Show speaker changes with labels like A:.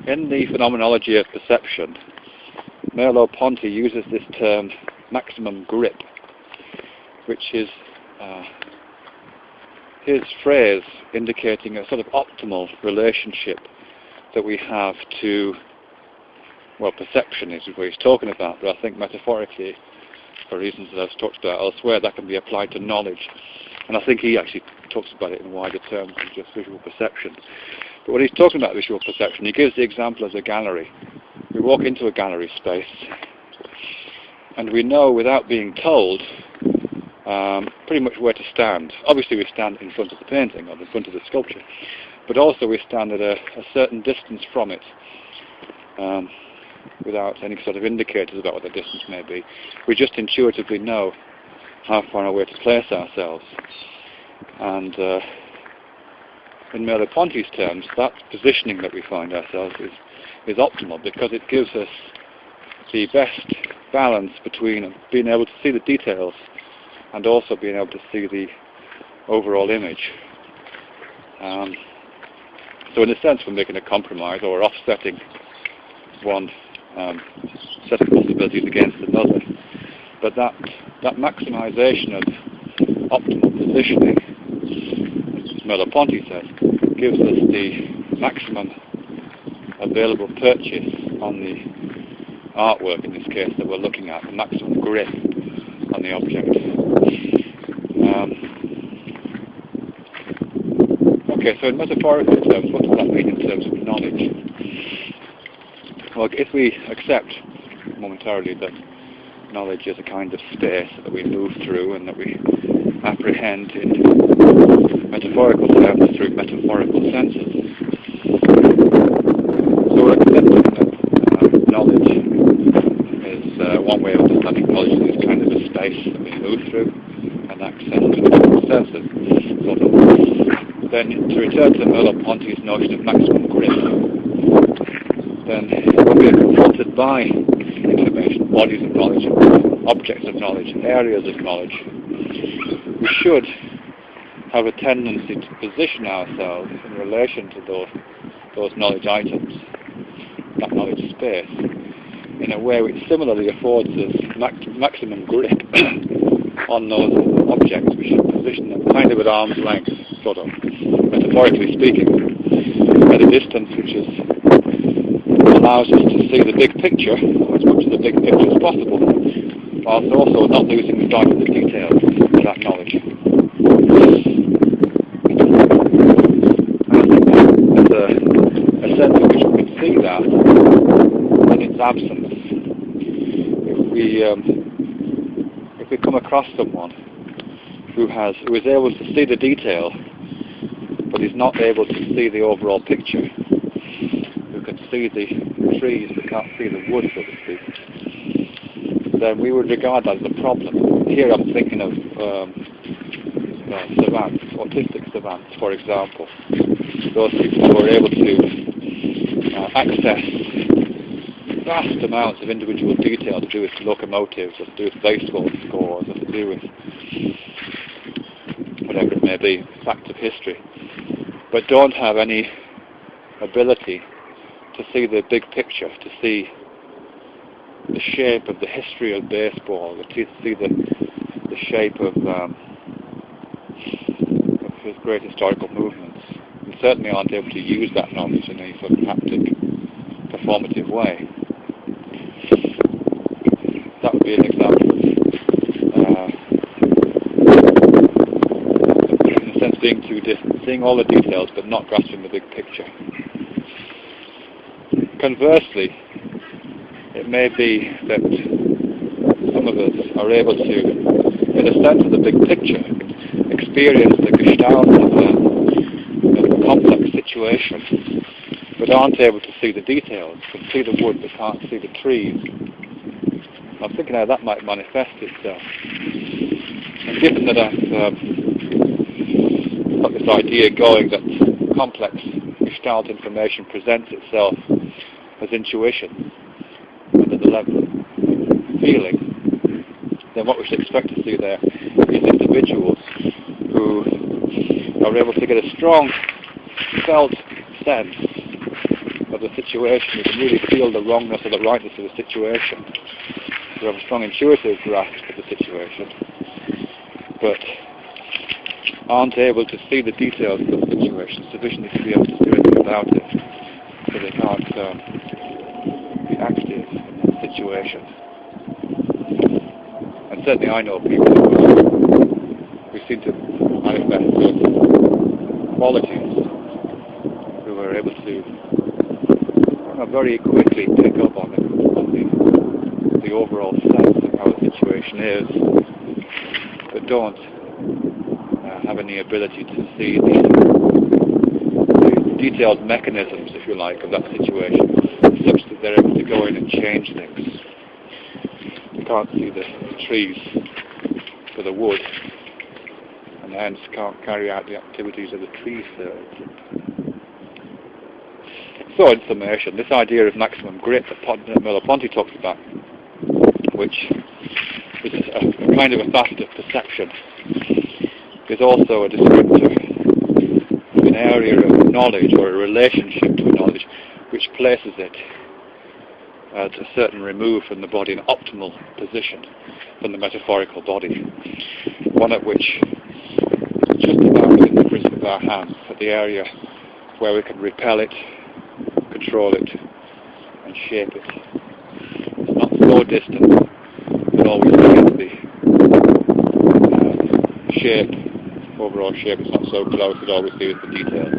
A: In the phenomenology of perception, Merleau-Ponty uses this term maximum grip, which is his phrase indicating a sort of optimal relationship that we have to, well, perception is what he's talking about, but I think metaphorically, for reasons that I've talked about elsewhere, that can be applied to knowledge. And I think he actually talks about it in wider terms than just visual perception. But when he's talking about visual perception, he gives the example of a gallery. We walk into a gallery space, and we know without being told pretty much where to stand. Obviously we stand in front of the painting or in front of the sculpture, but also we stand at a certain distance from it without any sort of indicators about what the distance may be. We just intuitively know how far away to place ourselves. And in Merleau-Ponty's terms, that positioning that we find ourselves is optimal, because it gives us the best balance between being able to see the details and also being able to see the overall image. So in a sense we're making a compromise, or we're offsetting one set of possibilities against another. But that maximization of optimal positioning, as Merleau-Ponty says, gives us the maximum available purchase on the artwork, in this case, that we're looking at, the maximum grip on the object. Okay, so in metaphorical terms, what does that mean in terms of knowledge? Well, if we accept momentarily that knowledge is a kind of space that we move through and that we apprehend in metaphorical terms through metaphorical senses, so we're accepting that knowledge is one way of understanding knowledge is kind of a space that we move through and access to senses. Then to return to Merleau-Ponty's notion of maximum grip, then when we are confronted by information, bodies of knowledge, objects of knowledge, areas of knowledge, we should have a tendency to position ourselves in relation to those knowledge items, that knowledge space, in a way which similarly affords us maximum grip on those objects. We should position them kind of at arm's length, sort of, metaphorically speaking, at a distance which allows us to see the big picture, as much of the big picture as possible, whilst also not losing sight of the details of that knowledge. And I think there's a sense in which we can see that in its absence. If we come across someone who is able to see the detail, but is not able to see the overall picture, who can see the trees but can't see the wood, so to speak, then we would regard that as a problem. Here I'm thinking of savants, autistic savants, for example. Those people who are able to access vast amounts of individual detail to do with locomotives, or to do with baseball scores, or to do with whatever it may be, facts of history, but don't have any ability to see the big picture, to see the shape of the history of baseball, to see the shape of his great historical movements, and certainly aren't able to use that knowledge in any sort of haptic, performative way. That would be an example of, in a sense, being too distant, seeing all the details but not grasping the big picture. Conversely, it may be that some of us are able to, in a sense of the big picture, experience the gestalt of a complex situation, but aren't able to see the details, can see the wood but can't see the trees. I'm thinking how that might manifest itself. And given that I've got this idea going that complex gestalt information presents itself as intuition and at the level of feeling, then what we should expect to see there is individuals who are able to get a strong felt sense of the situation. We can really feel the wrongness or the rightness of the situation. We have a strong intuitive grasp of the situation, but aren't able to see the details of the situation sufficiently to be able to do anything about it. So they can't be active in that situation. And certainly I know people who seem to manifest those qualities, who are able to very quickly pick up on the overall sense of how the situation is, but don't have any ability to see the detailed mechanisms, if you like, of that situation, such that they're able to go in and change things. You can't see the trees for the wood, and hence can't carry out the activities of the tree thirds. So, in summation, this idea of maximum grit that Merleau-Ponty talks about, which is a kind of a facet of perception, is also a descriptor of an area of knowledge or a relationship to knowledge which places it at a certain remove from the body, an optimal position from the metaphorical body, one at which is just about within the grip of our hands, at the area where we can repel it, control it, and shape it. It's not so distant, it always sees the shape, overall shape. It's not so close, it always sees the details.